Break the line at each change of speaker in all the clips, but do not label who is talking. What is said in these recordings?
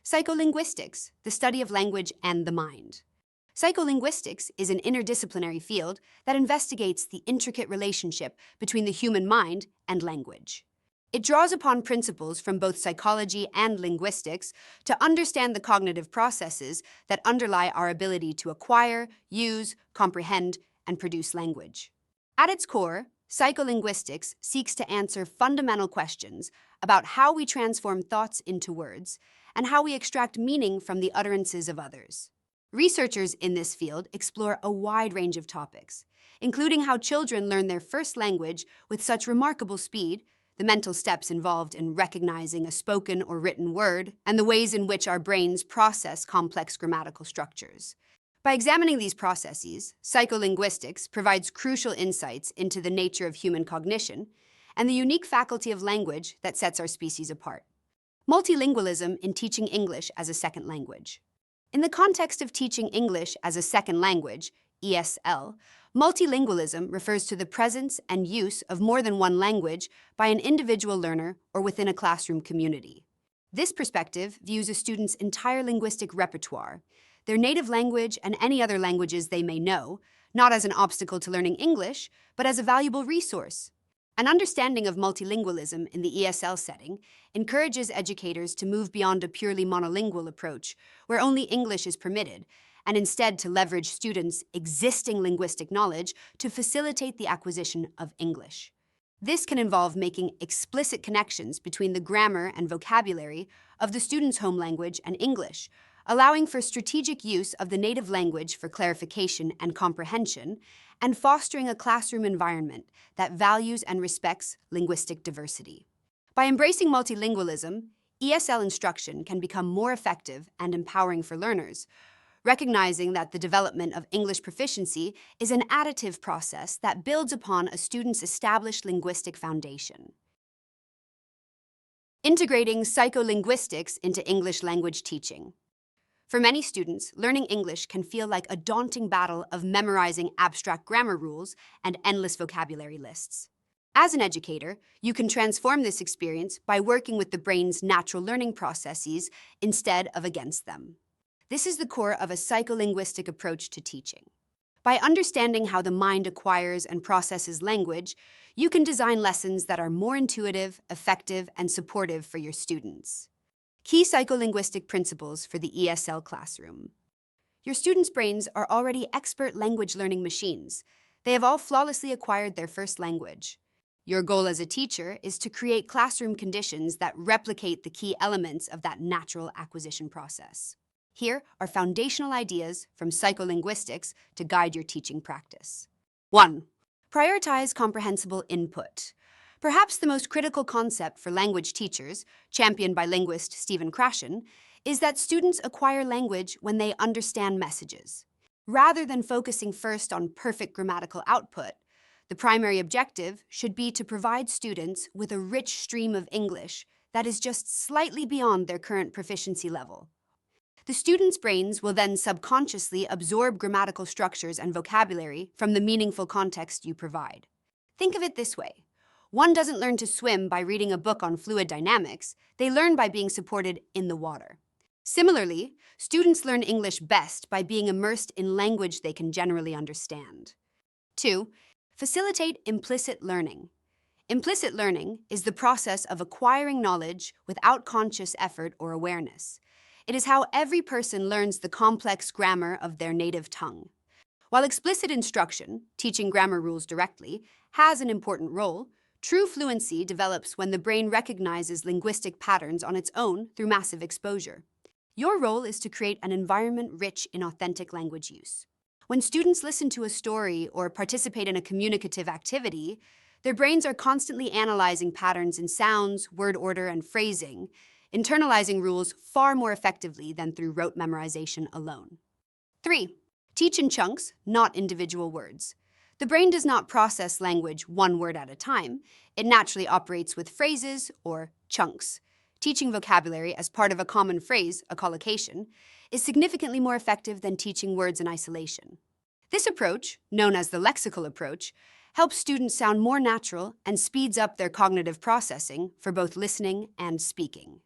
Psycholinguistics, the study of language and the mind. Psycholinguistics is an interdisciplinary field that investigates the intricate relationship between the human mind and language. It draws upon principles from both psychology and linguistics to understand the cognitive processes that underlie our ability to acquire, use, comprehend, and produce language. At its core, psycholinguistics seeks to answer fundamental questions about how we transform thoughts into words and how we extract meaning from the utterances of others. Researchers in this field explore a wide range of topics, including how children learn their first language with such remarkable speed, the mental steps involved in recognizing a spoken or written word, and the ways in which our brains process complex grammatical structures. By examining these processes, psycholinguistics provides crucial insights into the nature of human cognition and the unique faculty of language that sets our species apart. Multilingualism in teaching English as a second language. In the context of teaching English as a second language, ESL, multilingualism refers to the presence and use of more than one language by an individual learner or within a classroom community. This perspective views a student's entire linguistic repertoire, their native language and any other languages they may know, not as an obstacle to learning English, but as a valuable resource. An understanding of multilingualism in the ESL setting encourages educators to move beyond a purely monolingual approach, where only English is permitted, and instead to leverage students' existing linguistic knowledge to facilitate the acquisition of English. This can involve making explicit connections between the grammar and vocabulary of the student's home language and English, allowing for strategic use of the native language for clarification and comprehension, and fostering a classroom environment that values and respects linguistic diversity. By embracing multilingualism, ESL instruction can become more effective and empowering for learners, recognizing that the development of English proficiency is an additive process that builds upon a student's established linguistic foundation. Integrating psycholinguistics into English language teaching. For many students, learning English can feel like a daunting battle of memorizing abstract grammar rules and endless vocabulary lists. As an educator, you can transform this experience by working with the brain's natural learning processes instead of against them. This is the core of a psycholinguistic approach to teaching. By understanding how the mind acquires and processes language, you can design lessons that are more intuitive, effective, and supportive for your students. Key psycholinguistic principles for the ESL classroom. Your students' brains are already expert language learning machines. They have all flawlessly acquired their first language. Your goal as a teacher is to create classroom conditions that replicate the key elements of that natural acquisition process. Here are foundational ideas from psycholinguistics to guide your teaching practice. 1. Prioritize comprehensible input. Perhaps the most critical concept for language teachers, championed by linguist Stephen Krashen, is that students acquire language when they understand messages. Rather than focusing first on perfect grammatical output, the primary objective should be to provide students with a rich stream of English that is just slightly beyond their current proficiency level. The students' brains will then subconsciously absorb grammatical structures and vocabulary from the meaningful context you provide. Think of it this way. One doesn't learn to swim by reading a book on fluid dynamics, they learn by being supported in the water. Similarly, students learn English best by being immersed in language they can generally understand. 2. Facilitate implicit learning. Implicit learning is the process of acquiring knowledge without conscious effort or awareness. It is how every person learns the complex grammar of their native tongue. While explicit instruction, teaching grammar rules directly, has an important role, true fluency develops when the brain recognizes linguistic patterns on its own through massive exposure. Your role is to create an environment rich in authentic language use. When students listen to a story or participate in a communicative activity, their brains are constantly analyzing patterns in sounds, word order, and phrasing, internalizing rules far more effectively than through rote memorization alone. 3. Teach in chunks, not individual words. The brain does not process language one word at a time. It naturally operates with phrases or chunks. Teaching vocabulary as part of a common phrase, a collocation, is significantly more effective than teaching words in isolation. This approach, known as the lexical approach, helps students sound more natural and speeds up their cognitive processing for both listening and speaking.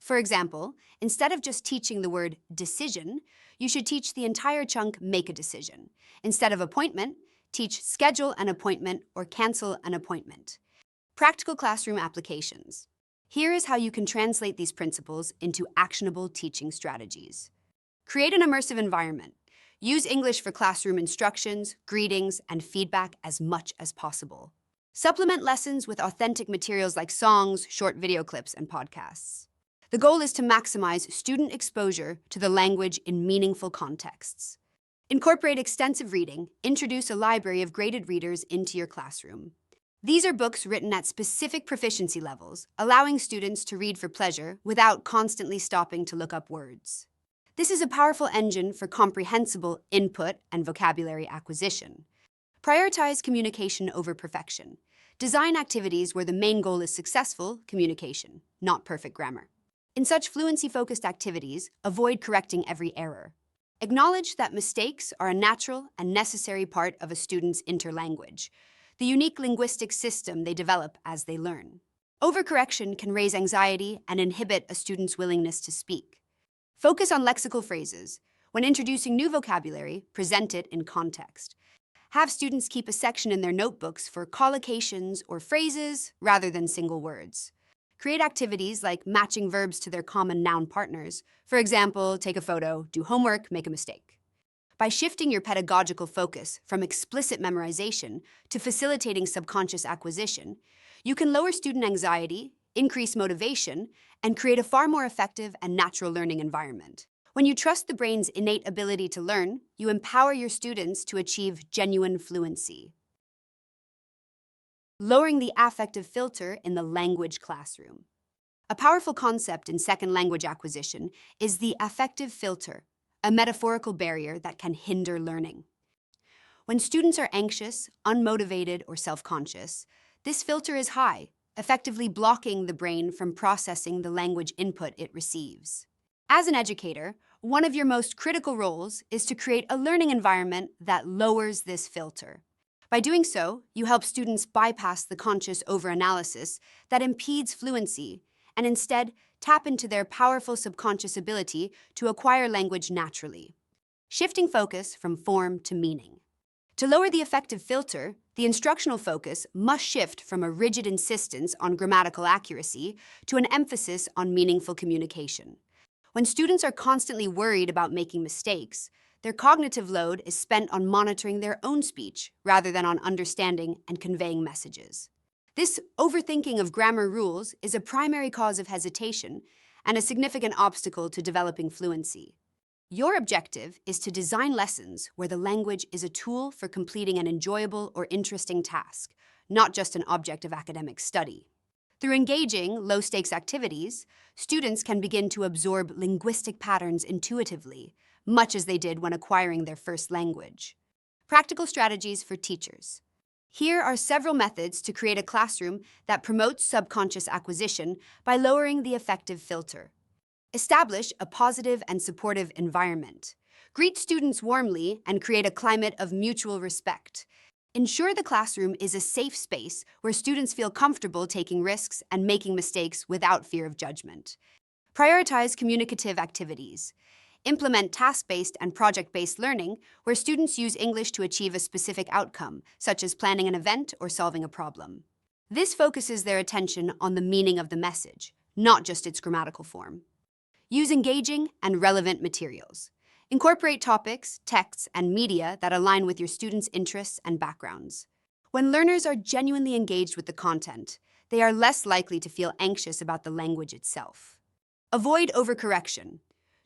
For example, instead of just teaching the word decision, you should teach the entire chunk make a decision. Instead of appointment, teach schedule an appointment or cancel an appointment. Practical classroom applications. Here is how you can translate these principles into actionable teaching strategies. Create an immersive environment. Use English for classroom instructions, greetings, and feedback as much as possible. Supplement lessons with authentic materials like songs, short video clips, and podcasts. The goal is to maximize student exposure to the language in meaningful contexts. Incorporate extensive reading. Introduce a library of graded readers into your classroom. These are books written at specific proficiency levels, allowing students to read for pleasure without constantly stopping to look up words. This is a powerful engine for comprehensible input and vocabulary acquisition. Prioritize communication over perfection. Design activities where the main goal is successful communication, not perfect grammar. In such fluency-focused activities, avoid correcting every error. Acknowledge that mistakes are a natural and necessary part of a student's interlanguage, the unique linguistic system they develop as they learn. Overcorrection can raise anxiety and inhibit a student's willingness to speak. Focus on lexical phrases. When introducing new vocabulary, present it in context. Have students keep a section in their notebooks for collocations or phrases rather than single words. Create activities like matching verbs to their common noun partners. For example, take a photo, do homework, make a mistake. By shifting your pedagogical focus from explicit memorization to facilitating subconscious acquisition, you can lower student anxiety, increase motivation, and create a far more effective and natural learning environment. When you trust the brain's innate ability to learn, you empower your students to achieve genuine fluency. Lowering the affective filter in the language classroom. A powerful concept in second language acquisition is the affective filter, a metaphorical barrier that can hinder learning. When students are anxious, unmotivated, or self-conscious, this filter is high, effectively blocking the brain from processing the language input it receives. As an educator, one of your most critical roles is to create a learning environment that lowers this filter. By doing so, you help students bypass the conscious overanalysis that impedes fluency and instead tap into their powerful subconscious ability to acquire language naturally, shifting focus from form to meaning. To lower the affective filter, the instructional focus must shift from a rigid insistence on grammatical accuracy to an emphasis on meaningful communication. When students are constantly worried about making mistakes, their cognitive load is spent on monitoring their own speech rather than on understanding and conveying messages. This overthinking of grammar rules is a primary cause of hesitation and a significant obstacle to developing fluency. Your objective is to design lessons where the language is a tool for completing an enjoyable or interesting task, not just an object of academic study. Through engaging, low-stakes activities, students can begin to absorb linguistic patterns intuitively, much as they did when acquiring their first language. Practical strategies for teachers. Here are several methods to create a classroom that promotes subconscious acquisition by lowering the affective filter. Establish a positive and supportive environment. Greet students warmly and create a climate of mutual respect. Ensure the classroom is a safe space where students feel comfortable taking risks and making mistakes without fear of judgment. Prioritize communicative activities. Implement task-based and project-based learning where students use English to achieve a specific outcome, such as planning an event or solving a problem. This focuses their attention on the meaning of the message, not just its grammatical form. Use engaging and relevant materials. Incorporate topics, texts, and media that align with your students' interests and backgrounds. When learners are genuinely engaged with the content, they are less likely to feel anxious about the language itself. Avoid overcorrection.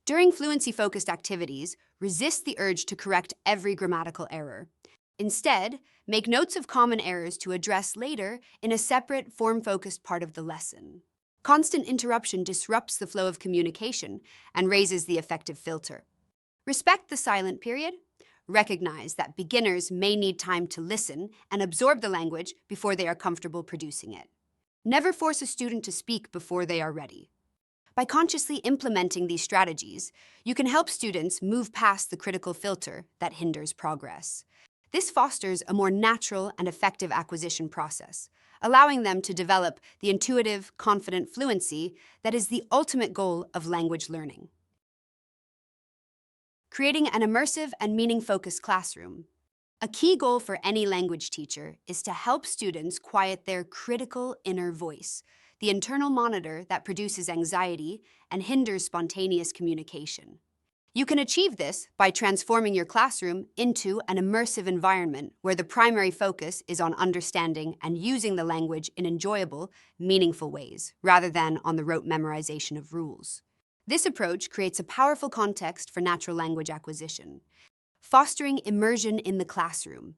During fluency-focused activities, resist the urge to correct every grammatical error. Instead, make notes of common errors to address later in a separate, form-focused part of the lesson. Constant interruption disrupts the flow of communication and raises the affective filter. Respect the silent period. Recognize that beginners may need time to listen and absorb the language before they are comfortable producing it. Never force a student to speak before they are ready. By consciously implementing these strategies, you can help students move past the critical filter that hinders progress. This fosters a more natural and effective acquisition process, allowing them to develop the intuitive, confident fluency that is the ultimate goal of language learning. Creating an immersive and meaning-focused classroom. A key goal for any language teacher is to help students quiet their critical inner voice, the internal monitor that produces anxiety and hinders spontaneous communication. You can achieve this by transforming your classroom into an immersive environment where the primary focus is on understanding and using the language in enjoyable, meaningful ways, rather than on the rote memorization of rules. This approach creates a powerful context for natural language acquisition, fostering immersion in the classroom.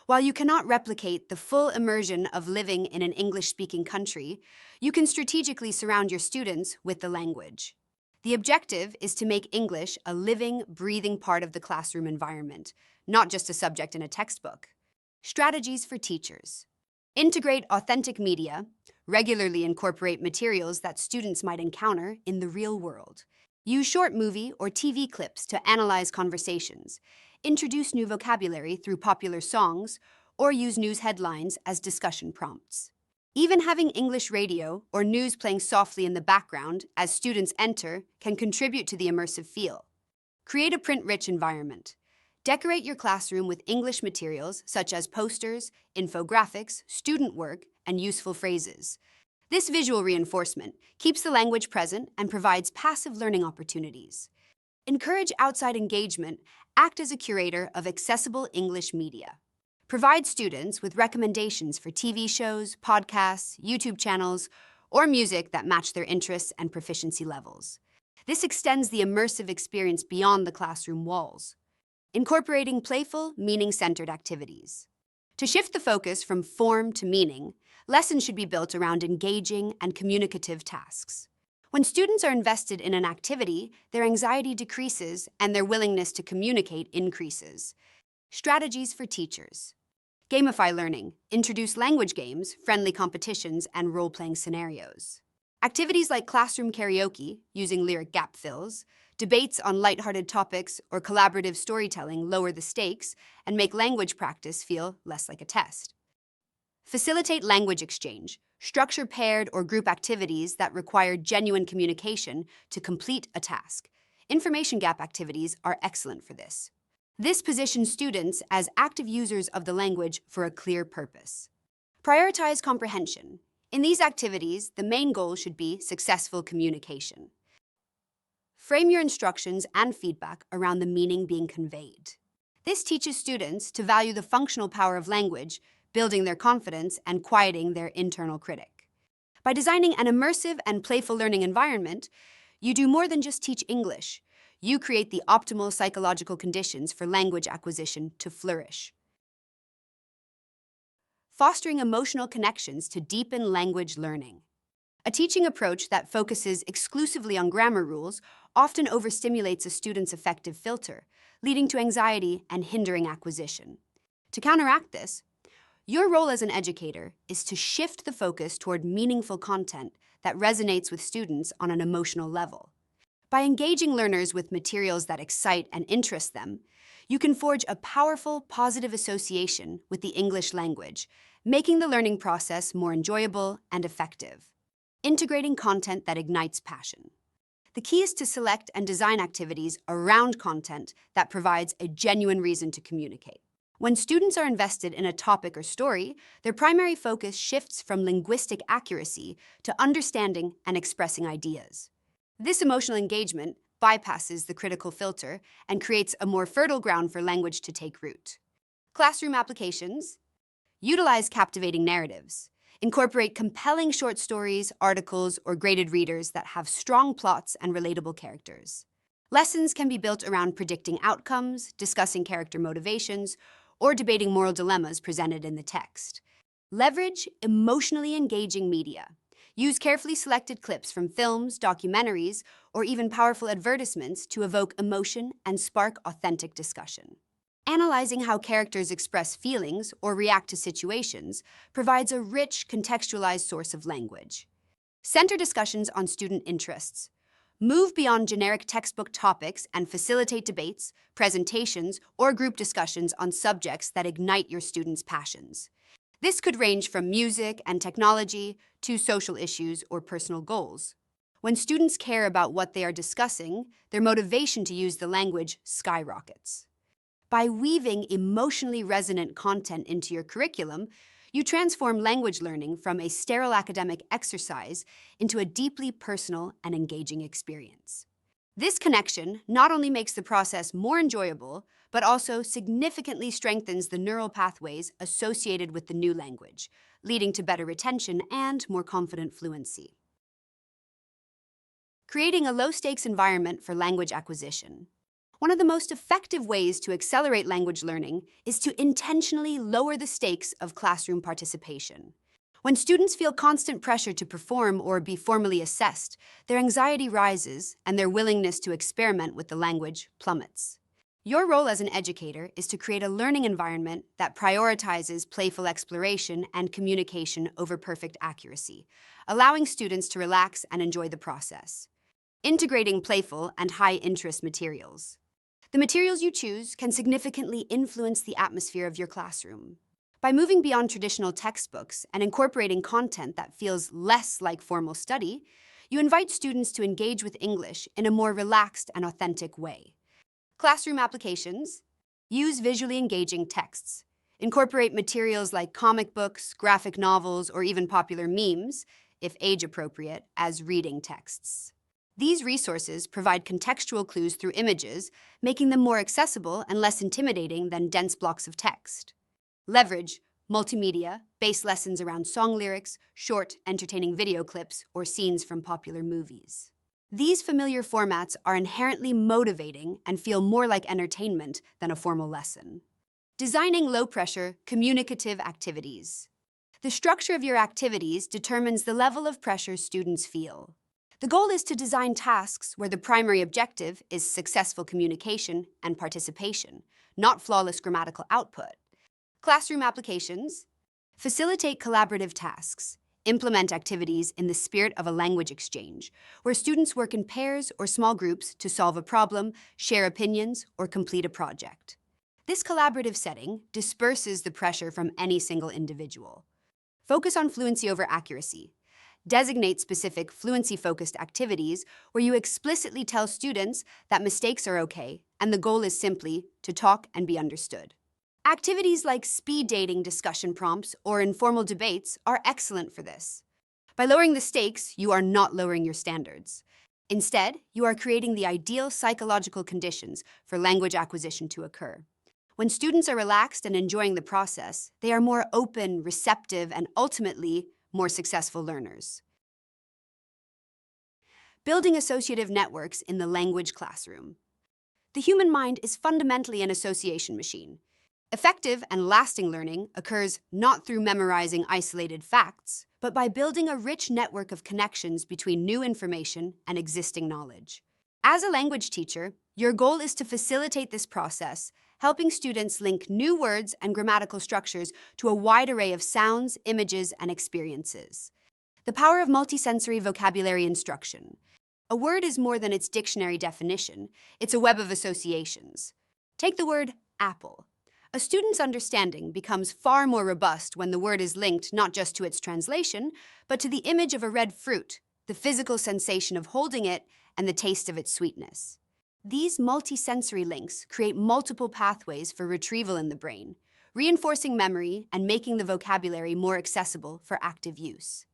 While you cannot replicate the full immersion of living in an English-speaking country, you can strategically surround your students with the language. The objective is to make English a living, breathing part of the classroom environment, not just a subject in a textbook. Strategies for teachers. Integrate authentic media. Regularly incorporate materials that students might encounter in the real world. Use short movie or TV clips to analyze conversations. Introduce new vocabulary through popular songs, or use news headlines as discussion prompts. Even having English radio or news playing softly in the background as students enter can contribute to the immersive feel. Create a print-rich environment. Decorate your classroom with English materials such as posters, infographics, student work, and useful phrases. This visual reinforcement keeps the language present and provides passive learning opportunities. Encourage outside engagement. Act as a curator of accessible English media. Provide students with recommendations for TV shows, podcasts, YouTube channels, or music that match their interests and proficiency levels. This extends the immersive experience beyond the classroom walls. Incorporating playful, meaning-centered activities. To shift the focus from form to meaning, lessons should be built around engaging and communicative tasks. When students are invested in an activity, their anxiety decreases and their willingness to communicate increases. Strategies for teachers. Gamify learning. Introduce language games, friendly competitions, and role-playing scenarios. Activities like classroom karaoke, using lyric gap fills, debates on lighthearted topics, or collaborative storytelling lower the stakes and make language practice feel less like a test. Facilitate language exchange. Structure paired or group activities that require genuine communication to complete a task. Information gap activities are excellent for this. This positions students as active users of the language for a clear purpose. Prioritize comprehension. In these activities, the main goal should be successful communication. Frame your instructions and feedback around the meaning being conveyed. This teaches students to value the functional power of language, building their confidence and quieting their internal critic. By designing an immersive and playful learning environment, you do more than just teach English. You create the optimal psychological conditions for language acquisition to flourish. Fostering emotional connections to deepen language learning. A teaching approach that focuses exclusively on grammar rules often overstimulates a student's affective filter, leading to anxiety and hindering acquisition. To counteract this, your role as an educator is to shift the focus toward meaningful content that resonates with students on an emotional level. By engaging learners with materials that excite and interest them, you can forge a powerful, positive association with the English language, making the learning process more enjoyable and effective. Integrating content that ignites passion. The key is to select and design activities around content that provides a genuine reason to communicate. When students are invested in a topic or story, their primary focus shifts from linguistic accuracy to understanding and expressing ideas. This emotional engagement bypasses the critical filter and creates a more fertile ground for language to take root. Classroom applications. Utilize captivating narratives. Incorporate compelling short stories, articles, or graded readers that have strong plots and relatable characters. Lessons can be built around predicting outcomes, discussing character motivations, or debating moral dilemmas presented in the text. Leverage emotionally engaging media. Use carefully selected clips from films, documentaries, or even powerful advertisements to evoke emotion and spark authentic discussion. Analyzing how characters express feelings or react to situations provides a rich, contextualized source of language. Center discussions on student interests. Move beyond generic textbook topics and facilitate debates, presentations, or group discussions on subjects that ignite your students' passions. This could range from music and technology to social issues or personal goals. When students care about what they are discussing, their motivation to use the language skyrockets. By weaving emotionally resonant content into your curriculum, you transform language learning from a sterile academic exercise into a deeply personal and engaging experience. This connection not only makes the process more enjoyable, but also significantly strengthens the neural pathways associated with the new language, leading to better retention and more confident fluency. Creating a low-stakes environment for language acquisition. One of the most effective ways to accelerate language learning is to intentionally lower the stakes of classroom participation. When students feel constant pressure to perform or be formally assessed, their anxiety rises and their willingness to experiment with the language plummets. Your role as an educator is to create a learning environment that prioritizes playful exploration and communication over perfect accuracy, allowing students to relax and enjoy the process. Integrating playful and high-interest materials. The materials you choose can significantly influence the atmosphere of your classroom. By moving beyond traditional textbooks and incorporating content that feels less like formal study, you invite students to engage with English in a more relaxed and authentic way. Classroom applications. Use visually engaging texts. Incorporate materials like comic books, graphic novels, or even popular memes, if age-appropriate, as reading texts. These resources provide contextual clues through images, making them more accessible and less intimidating than dense blocks of text. Leverage multimedia-based lessons around song lyrics, short, entertaining video clips, or scenes from popular movies. These familiar formats are inherently motivating and feel more like entertainment than a formal lesson. Designing low-pressure, communicative activities. The structure of your activities determines the level of pressure students feel. The goal is to design tasks where the primary objective is successful communication and participation, not flawless grammatical output. Classroom applications. Facilitate collaborative tasks. Implement activities in the spirit of a language exchange, where students work in pairs or small groups to solve a problem, share opinions, or complete a project. This collaborative setting disperses the pressure from any single individual. Focus on fluency over accuracy. Designate specific fluency-focused activities where you explicitly tell students that mistakes are okay and the goal is simply to talk and be understood. Activities like speed dating discussion prompts or informal debates are excellent for this. By lowering the stakes, you are not lowering your standards. Instead, you are creating the ideal psychological conditions for language acquisition to occur. When students are relaxed and enjoying the process, they are more open, receptive, and ultimately more successful learners. Building associative networks in the language classroom. The human mind is fundamentally an association machine. Effective and lasting learning occurs not through memorizing isolated facts, but by building a rich network of connections between new information and existing knowledge. As a language teacher, your goal is to facilitate this process, helping students link new words and grammatical structures to a wide array of sounds, images, and experiences. The power of multisensory vocabulary instruction. A word is more than its dictionary definition. It's a web of associations. Take the word apple. A student's understanding becomes far more robust when the word is linked not just to its translation, but to the image of a red fruit, the physical sensation of holding it, and the taste of its sweetness. These multisensory links create multiple pathways for retrieval in the brain, reinforcing memory and making the vocabulary more accessible for active use.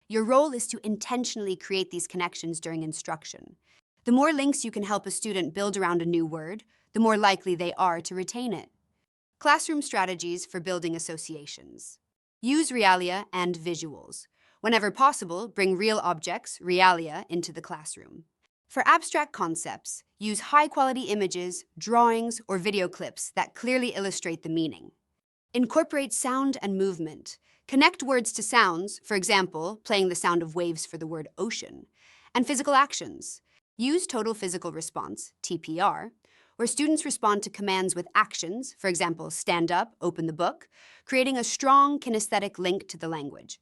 Your role is to intentionally create these connections during instruction. The more links you can help a student build around a new word, the more likely they are to retain it. Classroom strategies for building associations. Use realia and visuals. Whenever possible, bring real objects, realia, into the classroom. For abstract concepts, use high-quality images, drawings, or video clips that clearly illustrate the meaning. Incorporate sound and movement. Connect words to sounds, for example, playing the sound of waves for the word ocean, and physical actions. Use total physical response, TPR, where students respond to commands with actions, for example, stand up, open the book, creating a strong kinesthetic link to the language.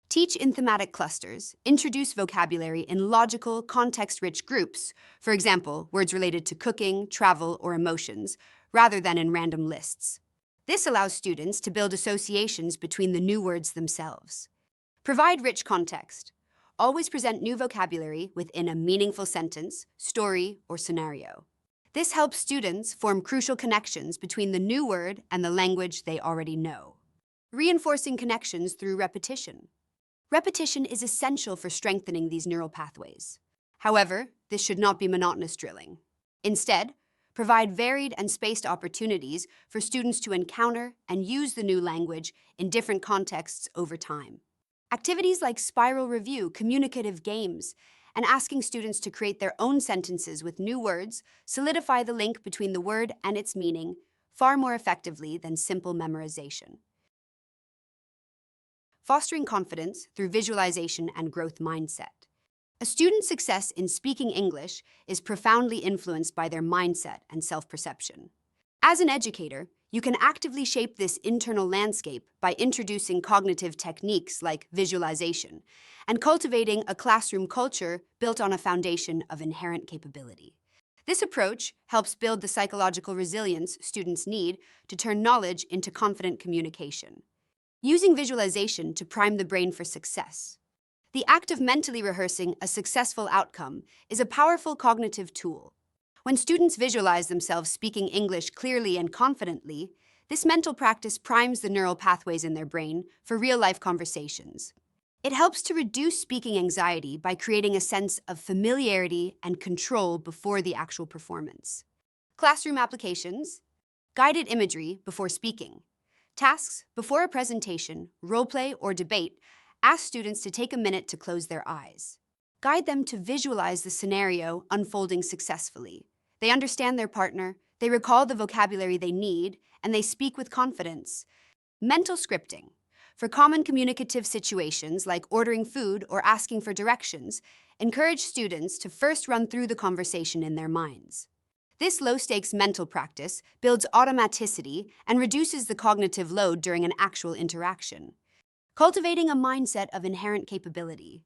Teach in thematic clusters. Introduce vocabulary in logical, context-rich groups, for example, words related to cooking, travel, or emotions, rather than in random lists. This allows students to build associations between the new words themselves. Provide rich context. Always present new vocabulary within a meaningful sentence, story, or scenario. This helps students form crucial connections between the new word and the language they already know. Reinforcing connections through repetition. Repetition is essential for strengthening these neural pathways. However, this should not be monotonous drilling. Instead, provide varied and spaced opportunities for students to encounter and use the new language in different contexts over time. Activities like spiral review, communicative games, and asking students to create their own sentences with new words solidify the link between the word and its meaning far more effectively than simple memorization. Fostering confidence through visualization and growth mindset. A student's success in speaking English is profoundly influenced by their mindset and self-perception. As an educator, you can actively shape this internal landscape by introducing cognitive techniques like visualization and cultivating a classroom culture built on a foundation of inherent capability. This approach helps build the psychological resilience students need to turn knowledge into confident communication. Using visualization to prime the brain for success. The act of mentally rehearsing a successful outcome is a powerful cognitive tool. When students visualize themselves speaking English clearly and confidently, this mental practice primes the neural pathways in their brain for real-life conversations. It helps to reduce speaking anxiety by creating a sense of familiarity and control before the actual performance. Classroom applications. Guided imagery before speaking. Tasks before a presentation, role-play, or debate. Ask students to take a minute to close their eyes. Guide them to visualize the scenario unfolding successfully. They understand their partner, they recall the vocabulary they need, and they speak with confidence. Mental scripting. For common communicative situations like ordering food or asking for directions, encourage students to first run through the conversation in their minds. This low-stakes mental practice builds automaticity and reduces the cognitive load during an actual interaction. Cultivating a mindset of inherent capability.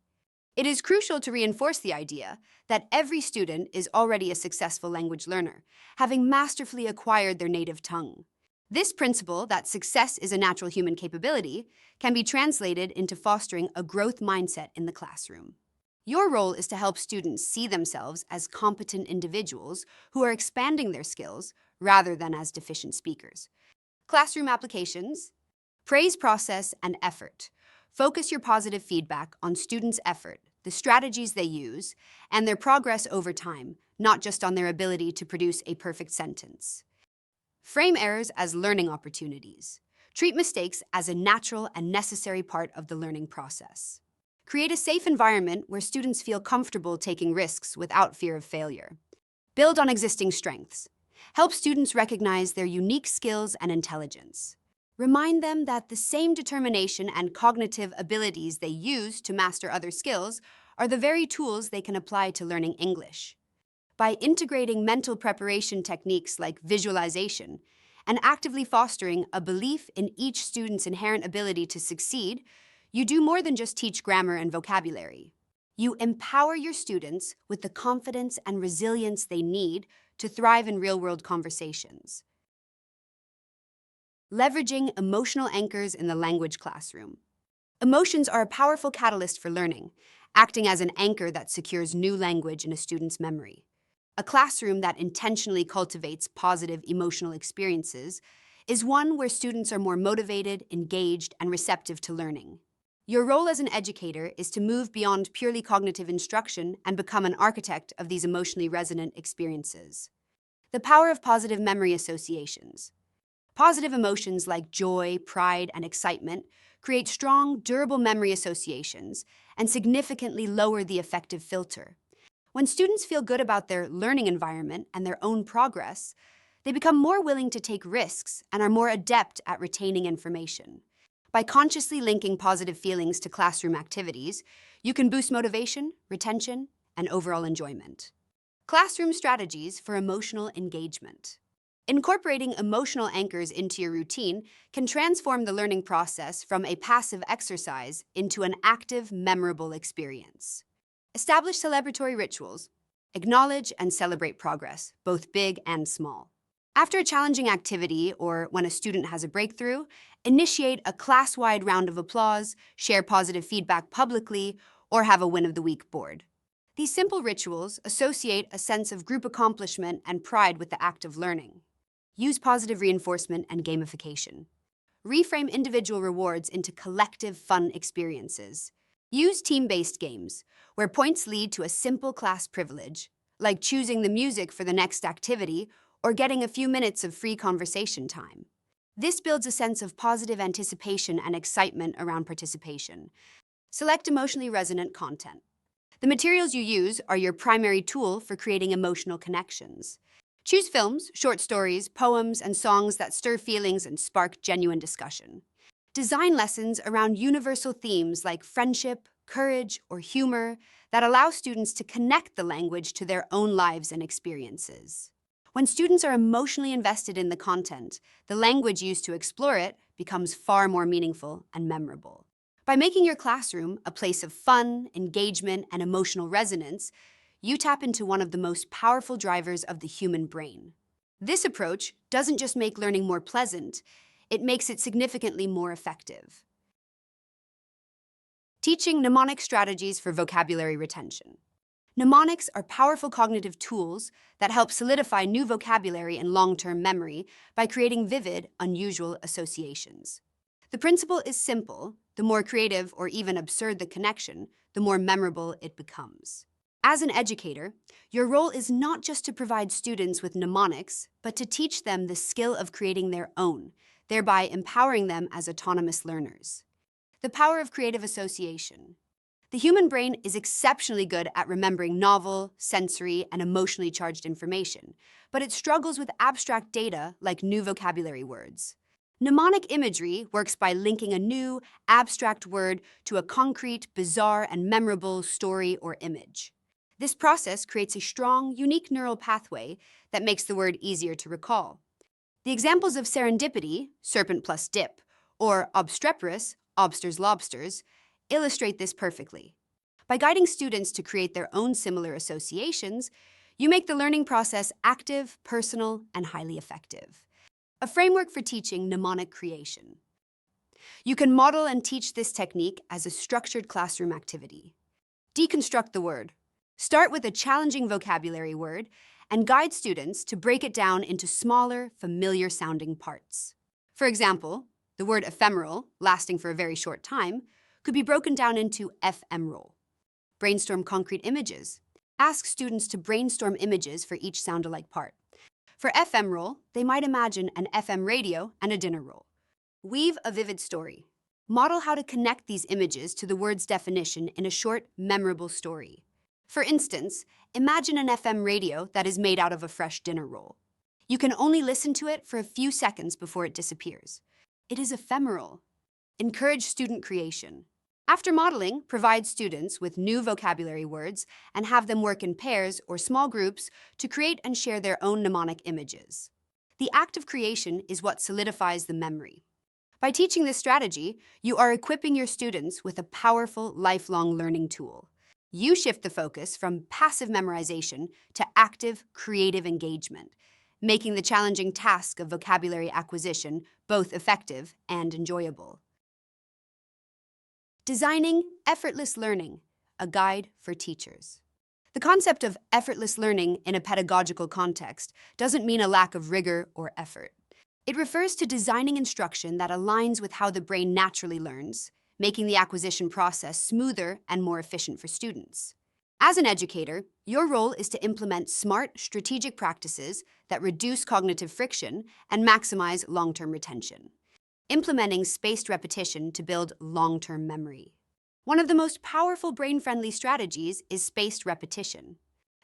It is crucial to reinforce the idea that every student is already a successful language learner, having masterfully acquired their native tongue. This principle that success is a natural human capability can be translated into fostering a growth mindset in the classroom. Your role is to help students see themselves as competent individuals who are expanding their skills rather than as deficient speakers. Classroom applications. Praise process and effort. Focus your positive feedback on students' effort, the strategies they use, and their progress over time, not just on their ability to produce a perfect sentence. Frame errors as learning opportunities. Treat mistakes as a natural and necessary part of the learning process. Create a safe environment where students feel comfortable taking risks without fear of failure. Build on existing strengths. Help students recognize their unique skills and intelligence. Remind them that the same determination and cognitive abilities they use to master other skills are the very tools they can apply to learning English. By integrating mental preparation techniques like visualization and actively fostering a belief in each student's inherent ability to succeed, you do more than just teach grammar and vocabulary. You empower your students with the confidence and resilience they need to thrive in real-world conversations. Leveraging emotional anchors in the language classroom. Emotions are a powerful catalyst for learning, acting as an anchor that secures new language in a student's memory. A classroom that intentionally cultivates positive emotional experiences is one where students are more motivated, engaged, and receptive to learning. Your role as an educator is to move beyond purely cognitive instruction and become an architect of these emotionally resonant experiences. The power of positive memory associations. Positive emotions like joy, pride, and excitement create strong, durable memory associations and significantly lower the affective filter. When students feel good about their learning environment and their own progress, they become more willing to take risks and are more adept at retaining information. By consciously linking positive feelings to classroom activities, you can boost motivation, retention, and overall enjoyment. Classroom strategies for emotional engagement. Incorporating emotional anchors into your routine can transform the learning process from a passive exercise into an active, memorable experience. Establish celebratory rituals. Acknowledge and celebrate progress, both big and small. After a challenging activity or when a student has a breakthrough, initiate a class-wide round of applause, share positive feedback publicly, or have a win of the week board. These simple rituals associate a sense of group accomplishment and pride with the act of learning. Use positive reinforcement and gamification. Reframe individual rewards into collective fun experiences. Use team-based games, where points lead to a simple class privilege, like choosing the music for the next activity or getting a few minutes of free conversation time. This builds a sense of positive anticipation and excitement around participation. Select emotionally resonant content. The materials you use are your primary tool for creating emotional connections. Choose films, short stories, poems, and songs that stir feelings and spark genuine discussion. Design lessons around universal themes like friendship, courage, or humor that allow students to connect the language to their own lives and experiences. When students are emotionally invested in the content, the language used to explore it becomes far more meaningful and memorable. By making your classroom a place of fun, engagement, and emotional resonance, you tap into one of the most powerful drivers of the human brain. This approach doesn't just make learning more pleasant, it makes it significantly more effective. Teaching mnemonic strategies for vocabulary retention. Mnemonics are powerful cognitive tools that help solidify new vocabulary in long-term memory by creating vivid, unusual associations. The principle is simple. The more creative or even absurd the connection, the more memorable it becomes. As an educator, your role is not just to provide students with mnemonics, but to teach them the skill of creating their own, thereby empowering them as autonomous learners. The power of creative association. The human brain is exceptionally good at remembering novel, sensory, and emotionally charged information, but it struggles with abstract data like new vocabulary words. Mnemonic imagery works by linking a new, abstract word to a concrete, bizarre, and memorable story or image. This process creates a strong, unique neural pathway that makes the word easier to recall. The examples of serendipity, serpent plus dip, or obstreperous, obsters lobsters, illustrate this perfectly. By guiding students to create their own similar associations, you make the learning process active, personal, and highly effective. A framework for teaching mnemonic creation. You can model and teach this technique as a structured classroom activity. Deconstruct the word. Start with a challenging vocabulary word and guide students to break it down into smaller, familiar-sounding parts. For example, the word ephemeral, lasting for a very short time, could be broken down into ephemeral. Brainstorm concrete images. Ask students to brainstorm images for each sound-alike part. For ephemeral, they might imagine an FM radio and a dinner roll. Weave a vivid story. Model how to connect these images to the word's definition in a short, memorable story. For instance, imagine an FM radio that is made out of a fresh dinner roll. You can only listen to it for a few seconds before it disappears. It is ephemeral. Encourage student creation. After modeling, provide students with new vocabulary words and have them work in pairs or small groups to create and share their own mnemonic images. The act of creation is what solidifies the memory. By teaching this strategy, you are equipping your students with a powerful, lifelong learning tool. You shift the focus from passive memorization to active, creative engagement, making the challenging task of vocabulary acquisition both effective and enjoyable. Designing effortless learning, a guide for teachers. The concept of effortless learning in a pedagogical context doesn't mean a lack of rigor or effort. It refers to designing instruction that aligns with how the brain naturally learns, making the acquisition process smoother and more efficient for students. As an educator, your role is to implement smart, strategic practices that reduce cognitive friction and maximize long-term retention. Implementing spaced repetition to build long-term memory. One of the most powerful brain-friendly strategies is spaced repetition.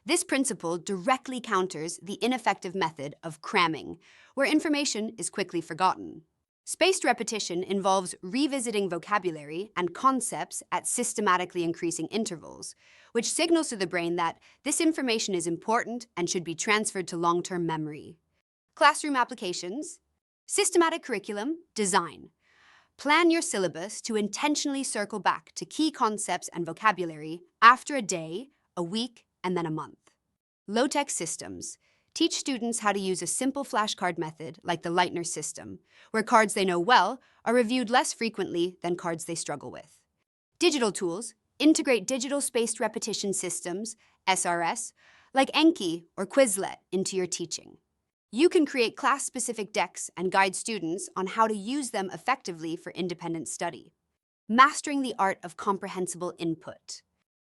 This principle directly counters the ineffective method of cramming, where information is quickly forgotten. Spaced repetition involves revisiting vocabulary and concepts at systematically increasing intervals, which signals to the brain that this information is important and should be transferred to long-term memory. Classroom applications, systematic curriculum, design. Plan your syllabus to intentionally circle back to key concepts and vocabulary after a day, a week, and then a month. Low-tech systems. Teach students how to use a simple flashcard method like the Leitner system, where cards they know well are reviewed less frequently than cards they struggle with. Digital tools. Integrate digital spaced repetition systems, SRS, like Enki or Quizlet into your teaching. You can create class-specific decks and guide students on how to use them effectively for independent study. Mastering the art of comprehensible input.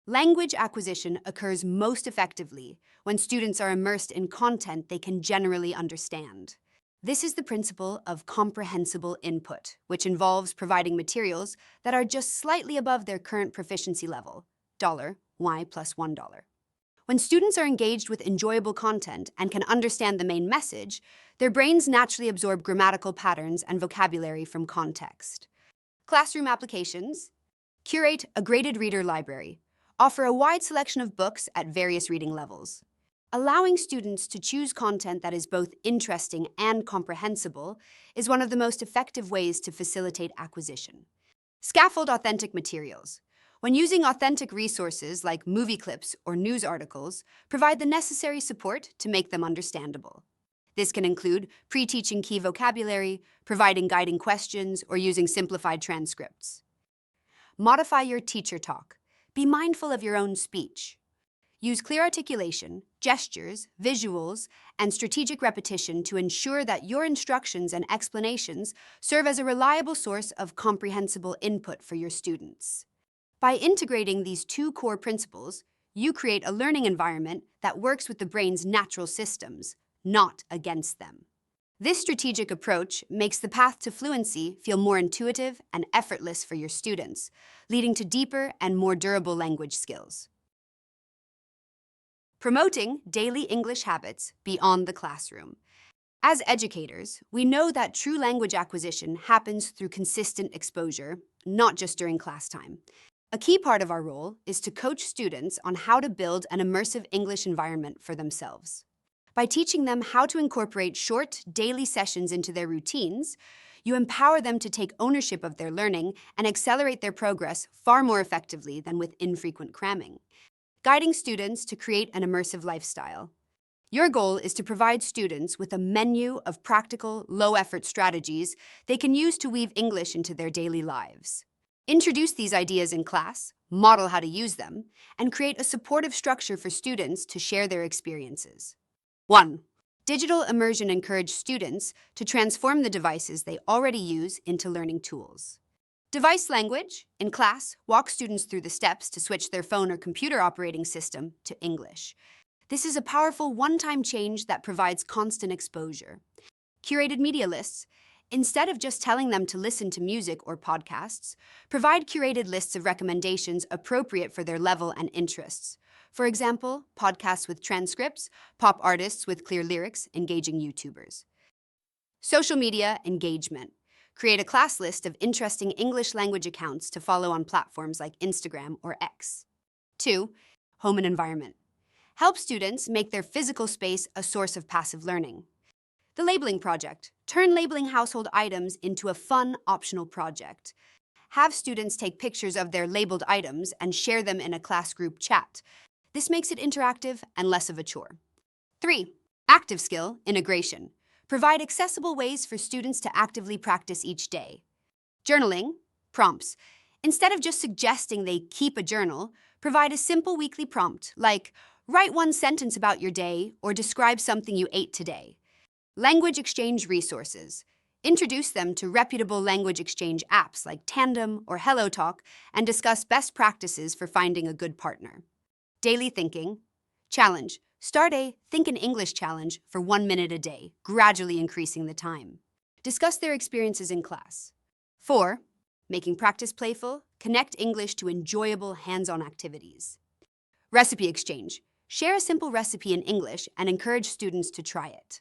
Language acquisition occurs most effectively when students are immersed in content they can generally understand. This is the principle of comprehensible input, which involves providing materials that are just slightly above their current proficiency level, $y plus $1. When students are engaged with enjoyable content and can understand the main message, their brains naturally absorb grammatical patterns and vocabulary from context. Classroom applications. Curate a graded reader library. Offer a wide selection of books at various reading levels. Allowing students to choose content that is both interesting and comprehensible is one of the most effective ways to facilitate acquisition. Scaffold authentic materials. When using authentic resources like movie clips or news articles, provide the necessary support to make them understandable. This can include pre-teaching key vocabulary, providing guiding questions, or using simplified transcripts. Modify your teacher talk. Be mindful of your own speech. Use clear articulation, gestures, visuals, and strategic repetition to ensure that your instructions and explanations serve as a reliable source of comprehensible input for your students. By integrating these two core principles, you create a learning environment that works with the brain's natural systems, not against them. This strategic approach makes the path to fluency feel more intuitive and effortless for your students, leading to deeper and more durable language skills. Promoting daily English habits beyond the classroom. As educators, we know that true language acquisition happens through consistent exposure, not just during class time. A key part of our role is to coach students on how to build an immersive English environment for themselves. By teaching them how to incorporate short, daily sessions into their routines, you empower them to take ownership of their learning and accelerate their progress far more effectively than with infrequent cramming. Guiding students to create an immersive lifestyle. Your goal is to provide students with a menu of practical, low-effort strategies they can use to weave English into their daily lives. Introduce these ideas in class, model how to use them, and create a supportive structure for students to share their experiences. 1. Digital immersion encourages students to transform the devices they already use into learning tools. Device language. In class, walk students through the steps to switch their phone or computer operating system to English. This is a powerful one-time change that provides constant exposure. Curated media lists. Instead of just telling them to listen to music or podcasts, provide curated lists of recommendations appropriate for their level and interests. For example, podcasts with transcripts, pop artists with clear lyrics, engaging YouTubers. Social media engagement. Create a class list of interesting English language accounts to follow on platforms like Instagram or X. 2. Home and environment. Help students make their physical space a source of passive learning. The labeling project. Turn labeling household items into a fun, optional project. Have students take pictures of their labeled items and share them in a class group chat. This makes it interactive and less of a chore. 3. Active skill integration. Provide accessible ways for students to actively practice each day. Journaling prompts. Instead of just suggesting they keep a journal, provide a simple weekly prompt like, write one sentence about your day or describe something you ate today. Language exchange resources. Introduce them to reputable language exchange apps like Tandem or HelloTalk and discuss best practices for finding a good partner. Daily thinking. Challenge. Start a Think in English challenge for 1 minute a day, gradually increasing the time. Discuss their experiences in class. 4. Making practice playful. Connect English to enjoyable hands-on activities. Recipe exchange. Share a simple recipe in English and encourage students to try it.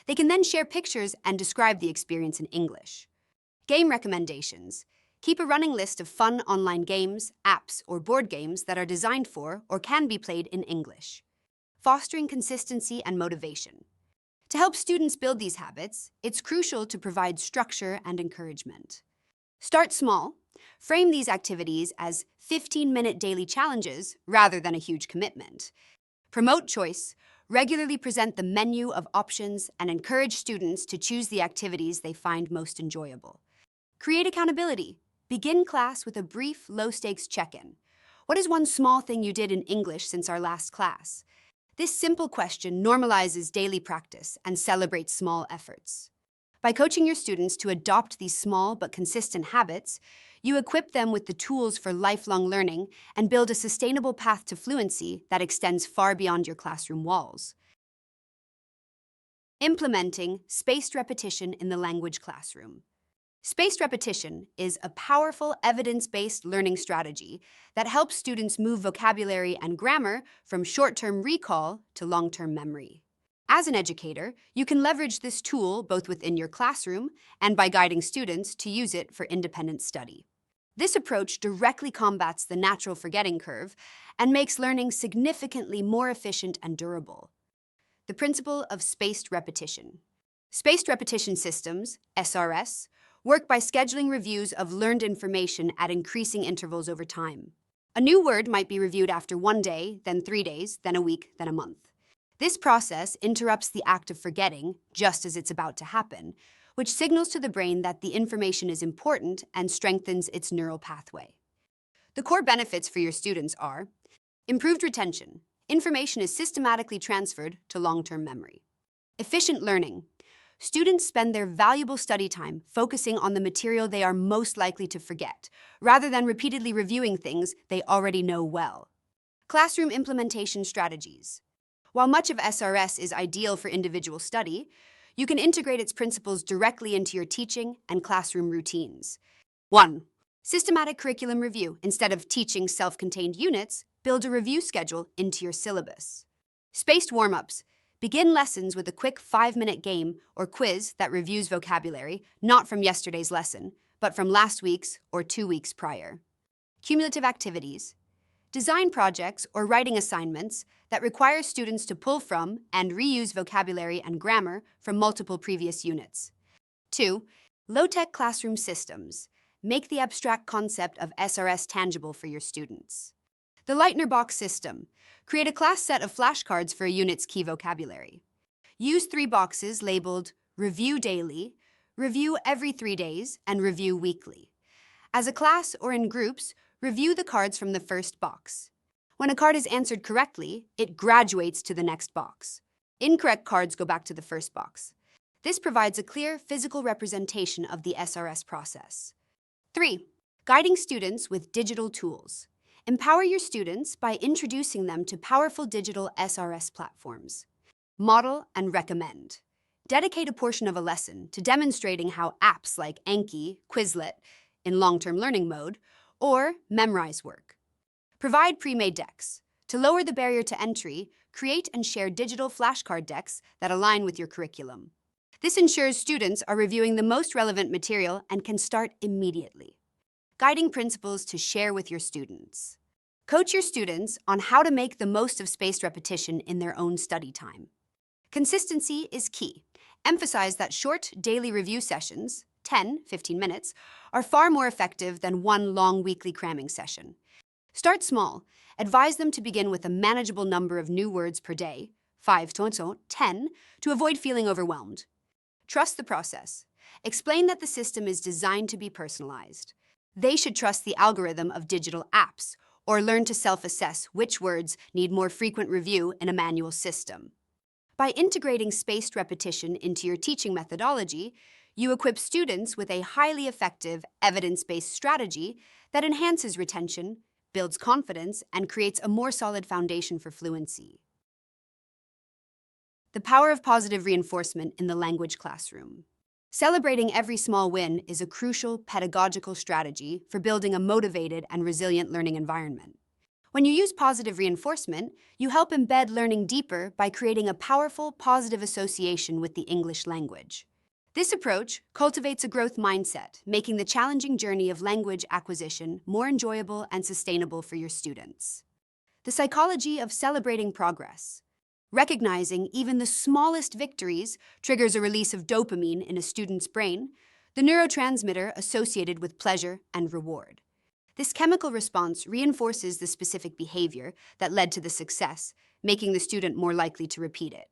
They can then share pictures and describe the experience in English. Game recommendations. Keep a running list of fun online games, apps, or board games that are designed for or can be played in English. Fostering consistency and motivation. To help students build these habits, it's crucial to provide structure and encouragement. Start small. Frame these activities as 15-minute daily challenges rather than a huge commitment. Promote choice. Regularly present the menu of options and encourage students to choose the activities they find most enjoyable. Create accountability. Begin class with a brief, low-stakes check-in. What is one small thing you did in English since our last class? This simple question normalizes daily practice and celebrates small efforts. By coaching your students to adopt these small but consistent habits, you equip them with the tools for lifelong learning and build a sustainable path to fluency that extends far beyond your classroom walls. Implementing spaced repetition in the language classroom. Spaced repetition is a powerful evidence-based learning strategy that helps students move vocabulary and grammar from short-term recall to long-term memory. As an educator, you can leverage this tool both within your classroom and by guiding students to use it for independent study. This approach directly combats the natural forgetting curve and makes learning significantly more efficient and durable. The principle of spaced repetition. Spaced repetition systems, SRS, work by scheduling reviews of learned information at increasing intervals over time. A new word might be reviewed after 1 day, then 3 days, then a week, then a month. This process interrupts the act of forgetting just as it's about to happen, which signals to the brain that the information is important and strengthens its neural pathway. The core benefits for your students are improved retention. Information is systematically transferred to long-term memory. Efficient learning. Students spend their valuable study time focusing on the material they are most likely to forget, rather than repeatedly reviewing things they already know well. Classroom implementation strategies. While much of SRS is ideal for individual study, you can integrate its principles directly into your teaching and classroom routines. 1. Systematic curriculum review. Instead of teaching self-contained units, build a review schedule into your syllabus. Spaced warm-ups. Begin lessons with a quick 5-minute game or quiz that reviews vocabulary, not from yesterday's lesson, but from last week's or 2 weeks prior. Cumulative activities. Design projects or writing assignments that require students to pull from and reuse vocabulary and grammar from multiple previous units. 2. Low-tech classroom systems. Make the abstract concept of SRS tangible for your students. The Lightner Box system. Create a class set of flashcards for a unit's key vocabulary. Use 3 boxes labeled Review Daily, Review Every 3 days, and Review Weekly. As a class or in groups, review the cards from the first box. When a card is answered correctly, it graduates to the next box. Incorrect cards go back to the first box. This provides a clear physical representation of the SRS process. 3. Guiding students with digital tools. Empower your students by introducing them to powerful digital SRS platforms. Model and recommend. Dedicate a portion of a lesson to demonstrating how apps like Anki, Quizlet, in long-term learning mode, or Memrise work. Provide pre-made decks. To lower the barrier to entry, create and share digital flashcard decks that align with your curriculum. This ensures students are reviewing the most relevant material and can start immediately. Guiding principles to share with your students. Coach your students on how to make the most of spaced repetition in their own study time. Consistency is key. Emphasize that short daily review sessions, 10-15 minutes, are far more effective than one long weekly cramming session. Start small. Advise them to begin with a manageable number of new words per day, 5 to 10, to avoid feeling overwhelmed. Trust the process. Explain that the system is designed to be personalized. They should trust the algorithm of digital apps or learn to self-assess which words need more frequent review in a manual system. By integrating spaced repetition into your teaching methodology, you equip students with a highly effective, evidence-based strategy that enhances retention, builds confidence, and creates a more solid foundation for fluency. The power of positive reinforcement in the language classroom. Celebrating every small win is a crucial pedagogical strategy for building a motivated and resilient learning environment. When you use positive reinforcement, you help embed learning deeper by creating a powerful positive association with the English language. This approach cultivates a growth mindset, making the challenging journey of language acquisition more enjoyable and sustainable for your students. The psychology of celebrating progress. Recognizing even the smallest victories triggers a release of dopamine in a student's brain, the neurotransmitter associated with pleasure and reward. This chemical response reinforces the specific behavior that led to the success, making the student more likely to repeat it.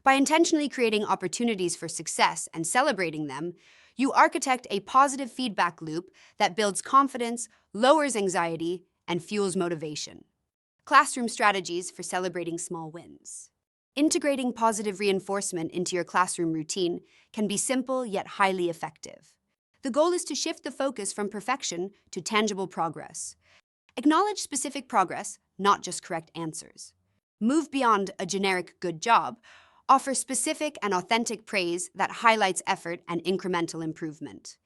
By intentionally creating opportunities for success and celebrating them, you architect a positive feedback loop that builds confidence, lowers anxiety, and fuels motivation. Classroom strategies for celebrating small wins. Integrating positive reinforcement into your classroom routine can be simple yet highly effective. The goal is to shift the focus from perfection to tangible progress. Acknowledge specific progress, not just correct answers. Move beyond a generic good job. Offer specific and authentic praise that highlights effort and incremental improvement.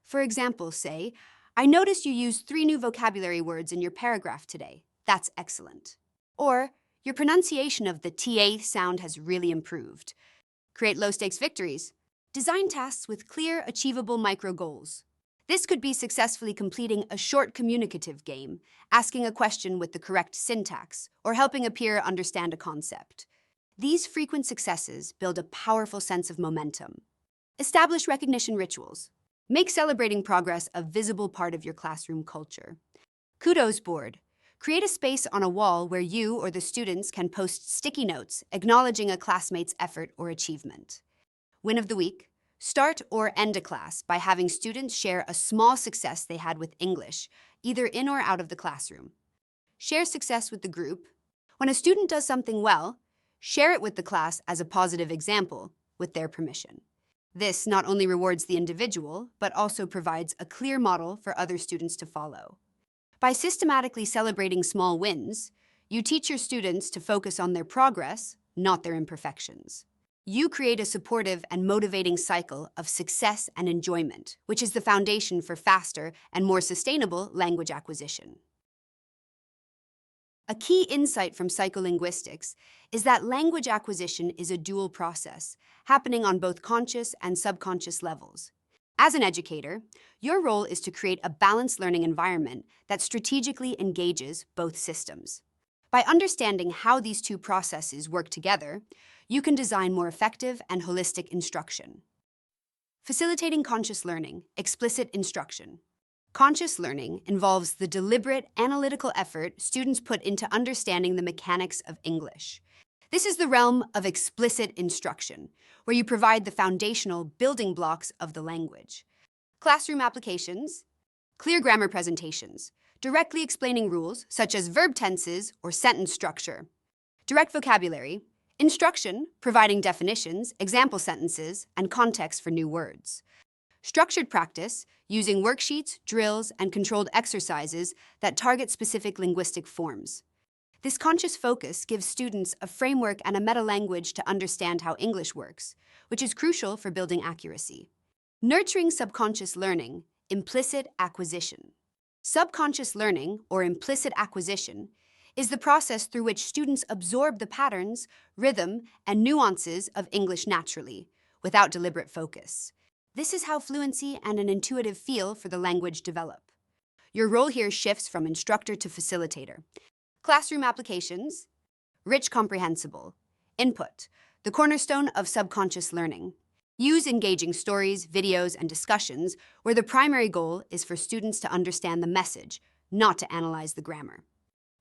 For example, say, "I noticed you used 3 new vocabulary words in your paragraph today. That's excellent." Or, "Your pronunciation of the TA sound has really improved." Create low-stakes victories. Design tasks with clear, achievable micro-goals. This could be successfully completing a short communicative game, asking a question with the correct syntax, or helping a peer understand a concept. These frequent successes build a powerful sense of momentum. Establish recognition rituals. Make celebrating progress a visible part of your classroom culture. Kudos board. Create a space on a wall where you or the students can post sticky notes acknowledging a classmate's effort or achievement. Win of the week. Start or end a class by having students share a small success they had with English, either in or out of the classroom. Share success with the group. When a student does something well, share it with the class as a positive example, with their permission. This not only rewards the individual, but also provides a clear model for other students to follow. By systematically celebrating small wins, you teach your students to focus on their progress, not their imperfections. You create a supportive and motivating cycle of success and enjoyment, which is the foundation for faster and more sustainable language acquisition. A key insight from psycholinguistics is that language acquisition is a dual process, happening on both conscious and subconscious levels. As an educator, your role is to create a balanced learning environment that strategically engages both systems. By understanding how these two processes work together, you can design more effective and holistic instruction. Facilitating conscious learning, explicit instruction. Conscious learning involves the deliberate, analytical effort students put into understanding the mechanics of English. This is the realm of explicit instruction, where you provide the foundational building blocks of the language. Classroom applications, clear grammar presentations, directly explaining rules such as verb tenses or sentence structure. Direct vocabulary, instruction, providing definitions, example sentences, and context for new words. Structured practice, using worksheets, drills, and controlled exercises that target specific linguistic forms. This conscious focus gives students a framework and a meta-language to understand how English works, which is crucial for building accuracy. Nurturing subconscious learning, implicit acquisition. Subconscious learning, or implicit acquisition, is the process through which students absorb the patterns, rhythm, and nuances of English naturally, without deliberate focus. This is how fluency and an intuitive feel for the language develop. Your role here shifts from instructor to facilitator. Classroom applications, rich comprehensible. Input, the cornerstone of subconscious learning. Use engaging stories, videos, and discussions where the primary goal is for students to understand the message, not to analyze the grammar.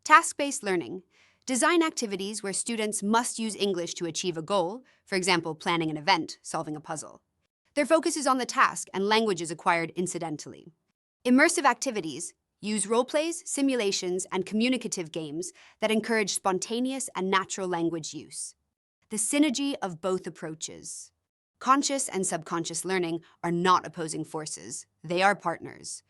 Task-based learning. Design activities where students must use English to achieve a goal, for example, planning an event, solving a puzzle. Their focus is on the task and language is acquired incidentally. Immersive activities use role-plays, simulations, and communicative games that encourage spontaneous and natural language use. The synergy of both approaches. Conscious and subconscious learning are not opposing forces. They are partners.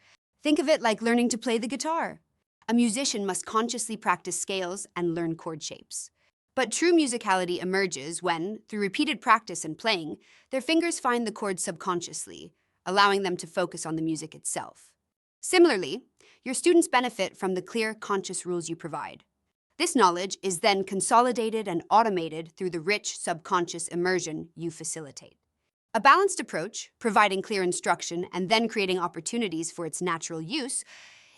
Think of it like learning to play the guitar. A musician must consciously practice scales and learn chord shapes. But true musicality emerges when, through repeated practice and playing, their fingers find the chords subconsciously, allowing them to focus on the music itself. Similarly, your students benefit from the clear, conscious rules you provide. This knowledge is then consolidated and automated through the rich, subconscious immersion you facilitate. A balanced approach, providing clear instruction and then creating opportunities for its natural use,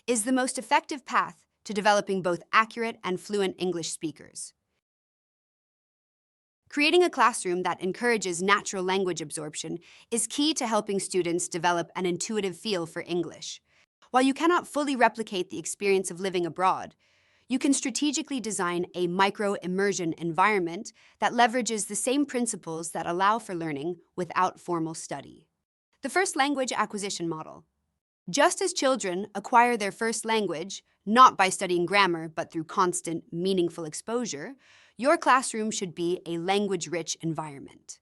is the most effective path to developing both accurate and fluent English speakers. Creating a classroom that encourages natural language absorption is key to helping students develop an intuitive feel for English. While you cannot fully replicate the experience of living abroad, you can strategically design a micro-immersion environment that leverages the same principles that allow for learning without formal study. The first language acquisition model. Just as children acquire their first language, not by studying grammar, but through constant, meaningful exposure, your classroom should be a language-rich environment.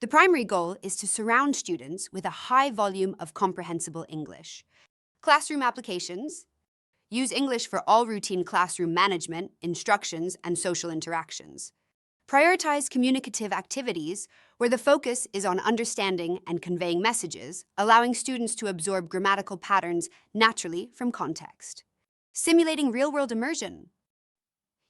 The primary goal is to surround students with a high volume of comprehensible English. Classroom applications. Use English for all routine classroom management, instructions, and social interactions. Prioritize communicative activities where the focus is on understanding and conveying messages, allowing students to absorb grammatical patterns naturally from context. Simulating real-world immersion.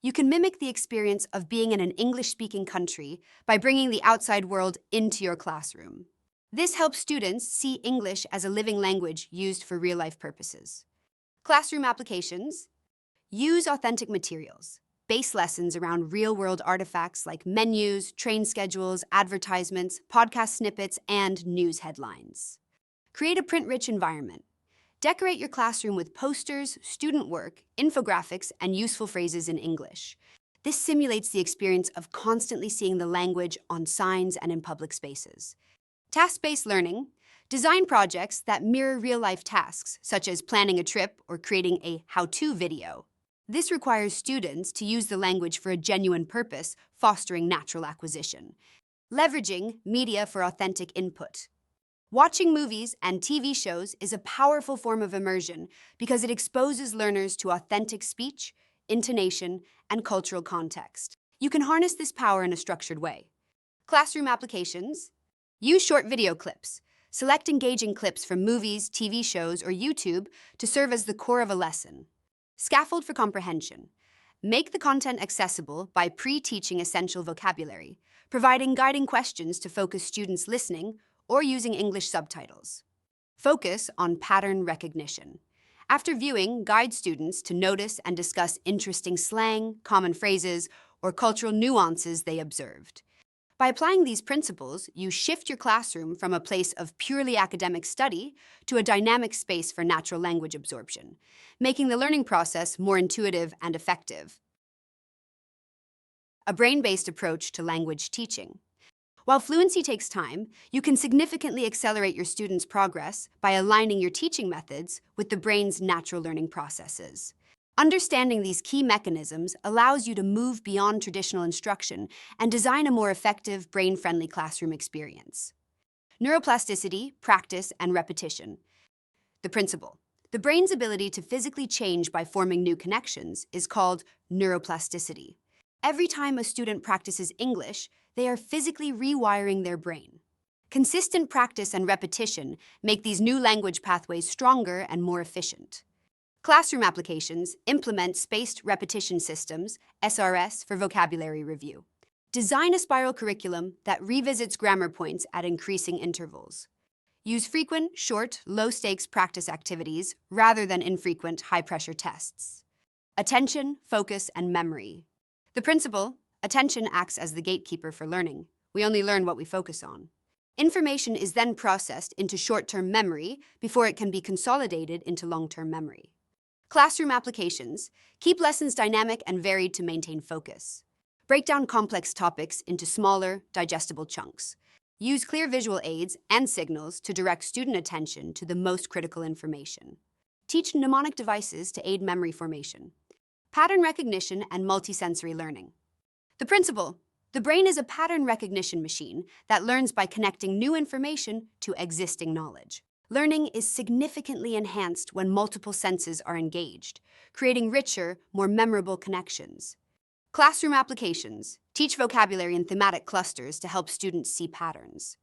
You can mimic the experience of being in an English-speaking country by bringing the outside world into your classroom. This helps students see English as a living language used for real-life purposes. Classroom applications. Use authentic materials. Base lessons around real-world artifacts like menus, train schedules, advertisements, podcast snippets, and news headlines. Create a print-rich environment. Decorate your classroom with posters, student work, infographics, and useful phrases in English. This simulates the experience of constantly seeing the language on signs and in public spaces. Task-based learning. Design projects that mirror real-life tasks, such as planning a trip or creating a how-to video. This requires students to use the language for a genuine purpose, fostering natural acquisition. Leveraging media for authentic input. Watching movies and TV shows is a powerful form of immersion because it exposes learners to authentic speech, intonation, and cultural context. You can harness this power in a structured way. Classroom applications. Use short video clips. Select engaging clips from movies, TV shows, or YouTube to serve as the core of a lesson. Scaffold for comprehension. Make the content accessible by pre-teaching essential vocabulary, providing guiding questions to focus students listening or using English subtitles. Focus on pattern recognition. After viewing, guide students to notice and discuss interesting slang, common phrases, or cultural nuances they observed. By applying these principles, you shift your classroom from a place of purely academic study to a dynamic space for natural language absorption, making the learning process more intuitive and effective. A brain-based approach to language teaching. While fluency takes time, you can significantly accelerate your students' progress by aligning your teaching methods with the brain's natural learning processes. Understanding these key mechanisms allows you to move beyond traditional instruction and design a more effective, brain-friendly classroom experience. Neuroplasticity, practice, and repetition. The principle. The brain's ability to physically change by forming new connections is called neuroplasticity. Every time a student practices English, they are physically rewiring their brain. Consistent practice and repetition make these new language pathways stronger and more efficient. Classroom applications implement spaced repetition systems, SRS, for vocabulary review. Design a spiral curriculum that revisits grammar points at increasing intervals. Use frequent, short, low-stakes practice activities rather than infrequent, high-pressure tests. Attention, focus, and memory. The principle, attention acts as the gatekeeper for learning. We only learn what we focus on. Information is then processed into short-term memory before it can be consolidated into long-term memory. Classroom applications. Keep lessons dynamic and varied to maintain focus. Break down complex topics into smaller, digestible chunks. Use clear visual aids and signals to direct student attention to the most critical information. Teach mnemonic devices to aid memory formation. Pattern recognition and multisensory learning. The principle. The brain is a pattern recognition machine that learns by connecting new information to existing knowledge. Learning is significantly enhanced when multiple senses are engaged, creating richer, more memorable connections. Classroom applications. Teach vocabulary in thematic clusters to help students see patterns.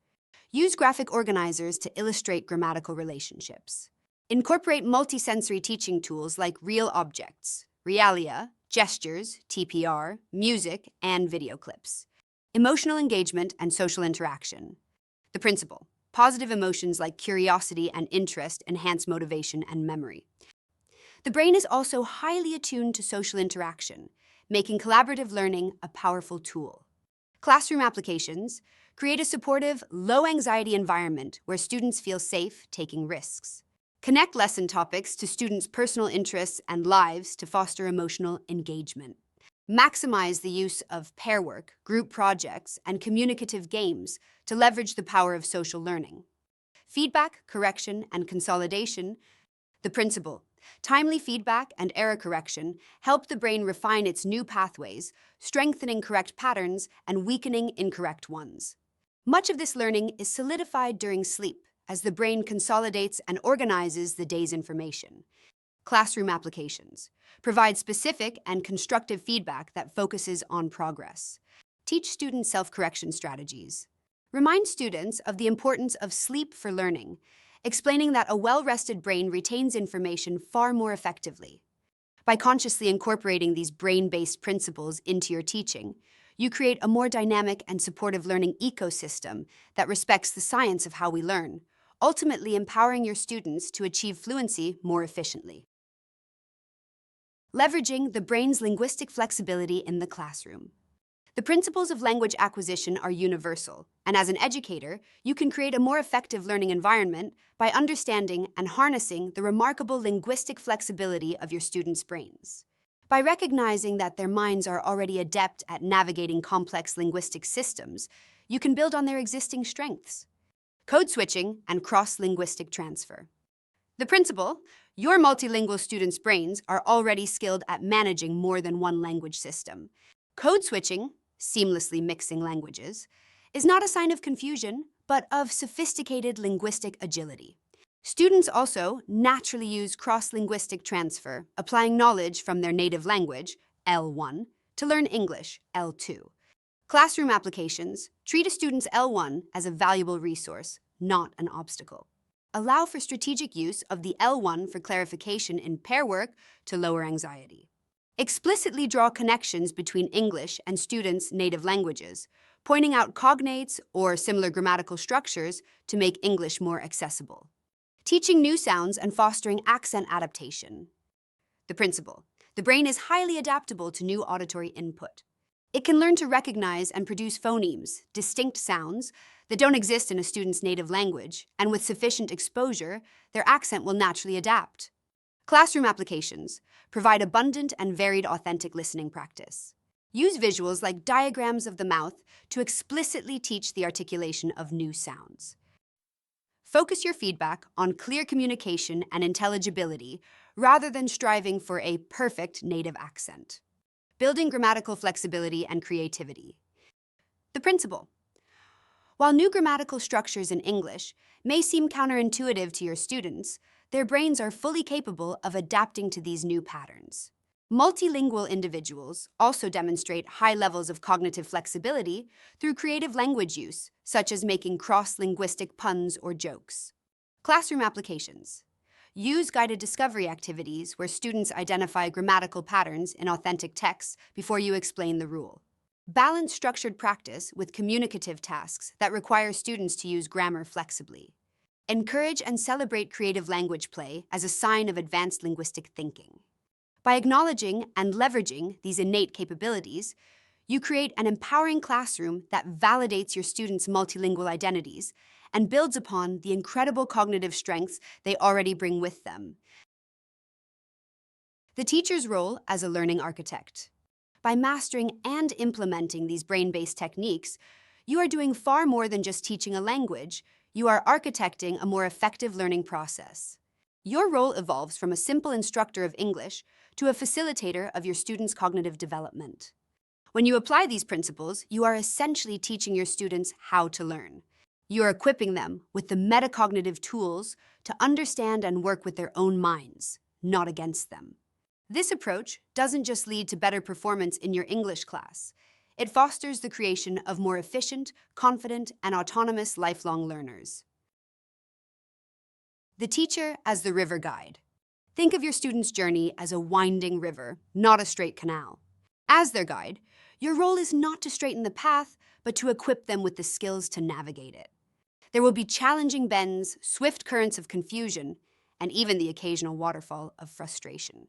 Use graphic organizers to illustrate grammatical relationships. Incorporate multisensory teaching tools like real objects, realia, gestures, TPR, music, and video clips. Emotional engagement and social interaction. The principle. Positive emotions like curiosity and interest enhance motivation and memory. The brain is also highly attuned to social interaction, making collaborative learning a powerful tool. Classroom applications create a supportive, low-anxiety environment where students feel safe taking risks. Connect lesson topics to students' personal interests and lives to foster emotional engagement. Maximize the use of pair work, group projects, and communicative games to leverage the power of social learning. Feedback, correction, and consolidation. The principle: timely feedback and error correction help the brain refine its new pathways, strengthening correct patterns and weakening incorrect ones. Much of this learning is solidified during sleep as the brain consolidates and organizes the day's information. Classroom applications provide specific and constructive feedback that focuses on progress. Teach students self-correction strategies. Remind students of the importance of sleep for learning, explaining that a well-rested brain retains information far more effectively. By consciously incorporating these brain-based principles into your teaching, you create a more dynamic and supportive learning ecosystem that respects the science of how we learn, ultimately empowering your students to achieve fluency more efficiently. Leveraging the brain's linguistic flexibility in the classroom. The principles of language acquisition are universal, and as an educator, you can create a more effective learning environment by understanding and harnessing the remarkable linguistic flexibility of your students' brains. By recognizing that their minds are already adept at navigating complex linguistic systems, you can build on their existing strengths. Code switching and cross-linguistic transfer. The principle: your multilingual students' brains are already skilled at managing more than one language system. Code switching, seamlessly mixing languages, is not a sign of confusion, but of sophisticated linguistic agility. Students also naturally use cross-linguistic transfer, applying knowledge from their native language, L1, to learn English, L2. Classroom applications treat a student's L1 as a valuable resource, not an obstacle. Allow for strategic use of the L1 for clarification in pair work to lower anxiety. Explicitly draw connections between English and students' native languages, pointing out cognates or similar grammatical structures to make English more accessible. Teaching new sounds and fostering accent adaptation. The principle: the brain is highly adaptable to new auditory input. It can learn to recognize and produce phonemes, distinct sounds, that don't exist in a student's native language, and with sufficient exposure, their accent will naturally adapt. Classroom applications provide abundant and varied authentic listening practice. Use visuals like diagrams of the mouth to explicitly teach the articulation of new sounds. Focus your feedback on clear communication and intelligibility rather than striving for a perfect native accent. Building grammatical flexibility and creativity. The principle: while new grammatical structures in English may seem counterintuitive to your students, their brains are fully capable of adapting to these new patterns. Multilingual individuals also demonstrate high levels of cognitive flexibility through creative language use, such as making cross-linguistic puns or jokes. Classroom applications. Use guided discovery activities where students identify grammatical patterns in authentic texts before you explain the rule. Balance structured practice with communicative tasks that require students to use grammar flexibly. Encourage and celebrate creative language play as a sign of advanced linguistic thinking. By acknowledging and leveraging these innate capabilities, you create an empowering classroom that validates your students' multilingual identities and builds upon the incredible cognitive strengths they already bring with them. The teacher's role as a learning architect. By mastering and implementing these brain-based techniques, you are doing far more than just teaching a language. You are architecting a more effective learning process. Your role evolves from a simple instructor of English to a facilitator of your students' cognitive development. When you apply these principles, you are essentially teaching your students how to learn. You are equipping them with the metacognitive tools to understand and work with their own minds, not against them. This approach doesn't just lead to better performance in your English class. It fosters the creation of more efficient, confident, and autonomous lifelong learners. The teacher as the river guide. Think of your students' journey as a winding river, not a straight canal. As their guide, your role is not to straighten the path, but to equip them with the skills to navigate it. There will be challenging bends, swift currents of confusion, and even the occasional waterfall of frustration.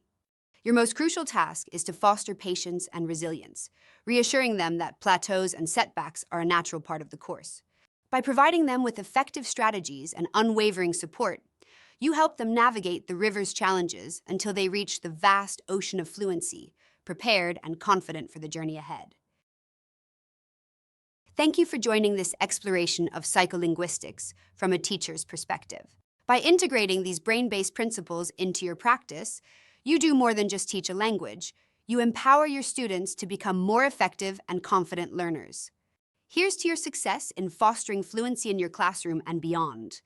Your most crucial task is to foster patience and resilience, reassuring them that plateaus and setbacks are a natural part of the course. By providing them with effective strategies and unwavering support, you help them navigate the river's challenges until they reach the vast ocean of fluency, prepared and confident for the journey ahead. Thank you for joining this exploration of psycholinguistics from a teacher's perspective. By integrating these brain-based principles into your practice, you do more than just teach a language. You empower your students to become more effective and confident learners. Here's to your success in fostering fluency in your classroom and beyond.